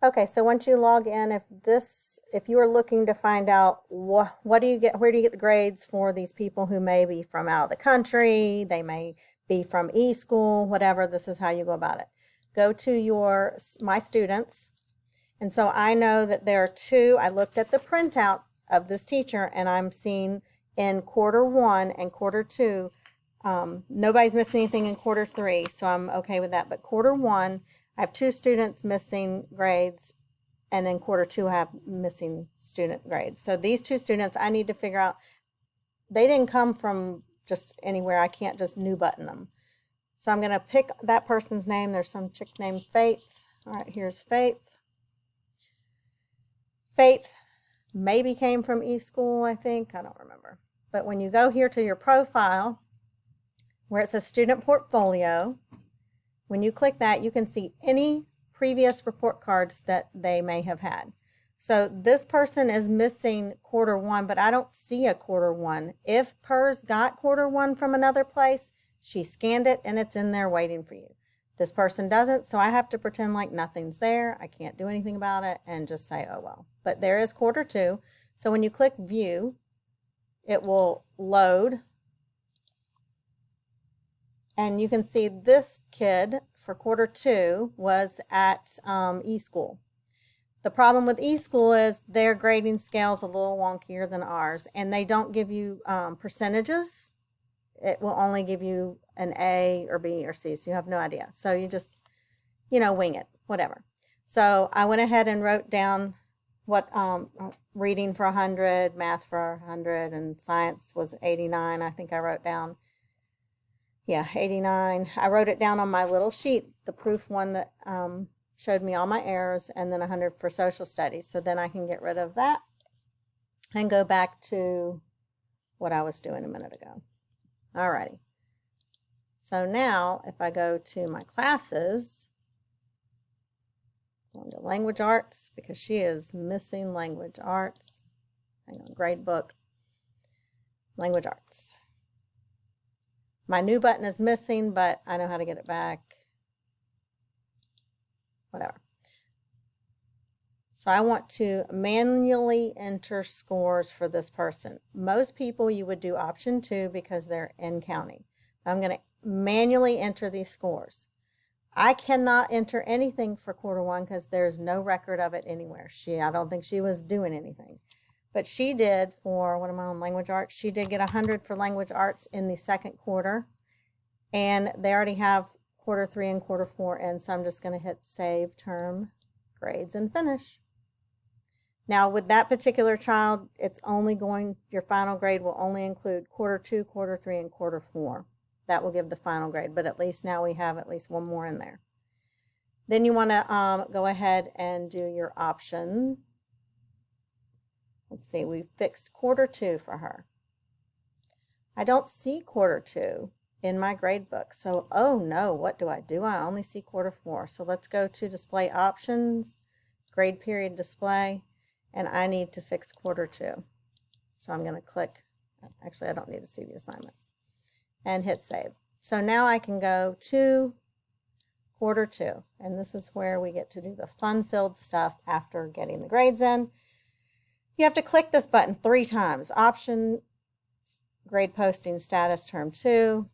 Okay, so once you log in, if you are looking to find out what do you get, where do you get the grades for these people who may be from out of the country, they may be from e-school, whatever, this is how you go about it. Go to my students, and so I know that there are two. I looked at the printout of this teacher, and I'm seeing in quarter one and quarter two, nobody's missing anything in quarter three, so I'm okay with that. But quarter one, I have two students missing grades, and in quarter two, I have missing student grades. So these two students, I need to figure out, they didn't come from just anywhere. I can't just new button them. So I'm going to pick that person's name. There's some chick named Faith. All right, here's Faith. Faith maybe came from eSchool, I think. I don't remember. But when you go here to your profile, where it says Student Portfolio, when you click that, you can see any previous report cards that they may have had. So this person is missing quarter one, but I don't see a quarter one. If PERS got quarter one from another place, she scanned it and it's in there waiting for you. This person doesn't, so I have to pretend like nothing's there. I can't do anything about it and just say, oh well. But there is quarter two. So when you click view, it will load. And you can see this kid for quarter two was at eSchool. The problem with eSchool is their grading scale is a little wonkier than ours, and they don't give you percentages. It will only give you an A or B or C, so you have no idea. So you just, wing it, whatever. So I went ahead and wrote down what reading for 100, math for 100, and science was 89, I think I wrote down. Yeah, 89. I wrote it down on my little sheet, the proof one that showed me all my errors, and then 100 for social studies. So then I can get rid of that and go back to what I was doing a minute ago. Alrighty. So now if I go to my classes, going to language arts, because she is missing language arts. Hang on, grade book, language arts. My new button is missing, but I know how to get it back. Whatever. So I want to manually enter scores for this person. Most people you would do option 2 because they're in county. I'm going to manually enter these scores. I cannot enter anything for quarter one because there's no record of it anywhere. I don't think she was doing anything. But she did for, what am I on, language arts? She did get 100 for language arts in the second quarter. And they already have quarter 3 and quarter 4 in, so I'm just going to hit save term grades and finish. Now with that particular child, it's only your final grade will only include quarter 2, quarter 3, and quarter 4. That will give the final grade, but at least now we have at least one more in there. Then you want to go ahead and do your option. Let's see, we fixed quarter 2 for her. I don't see quarter 2 in my grade book. So, oh no, what do? I only see quarter 4. So let's go to display options, grade period display, and I need to fix quarter 2. So I'm going to click, actually I don't need to see the assignments, and hit save. So now I can go to quarter 2, and this is where we get to do the fun-filled stuff after getting the grades in. You have to click this button 3 times. Option, grade posting status, term 2,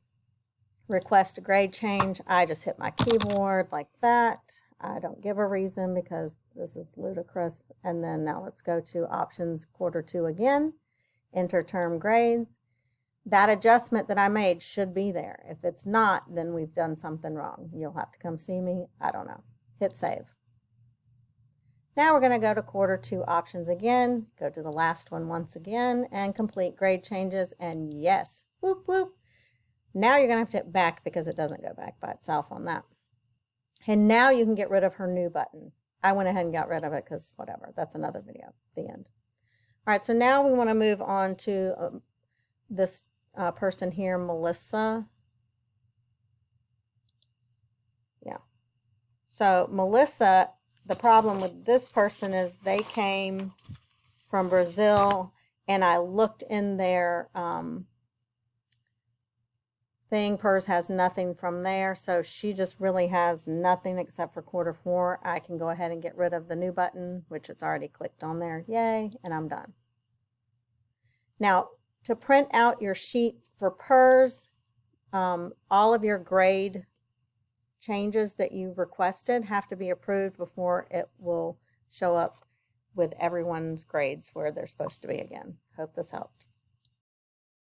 request a grade change. I just hit my keyboard like that. I don't give a reason because this is ludicrous. And then now let's go to options quarter 2 again, enter term grades. That adjustment that I made should be there. If it's not, then we've done something wrong. You'll have to come see me. I don't know. Hit save. Now we're going to go to quarter 2 options again, go to the last one once again, and complete grade changes. And yes, whoop, whoop. Now you're going to have to hit back because it doesn't go back by itself on that. And now you can get rid of her new button. I went ahead and got rid of it because whatever, that's another video, the end. All right, so now we want to move on to this person here, Melissa. Yeah. So Melissa, the problem with this person is they came from Brazil, and I looked in their thing. PERS has nothing from there, so she just really has nothing except for quarter 4. I can go ahead and get rid of the new button, which it's already clicked on there. Yay, and I'm done. Now, to print out your sheet for PERS, all of your grade changes that you requested have to be approved before it will show up with everyone's grades where they're supposed to be again. Hope this helped.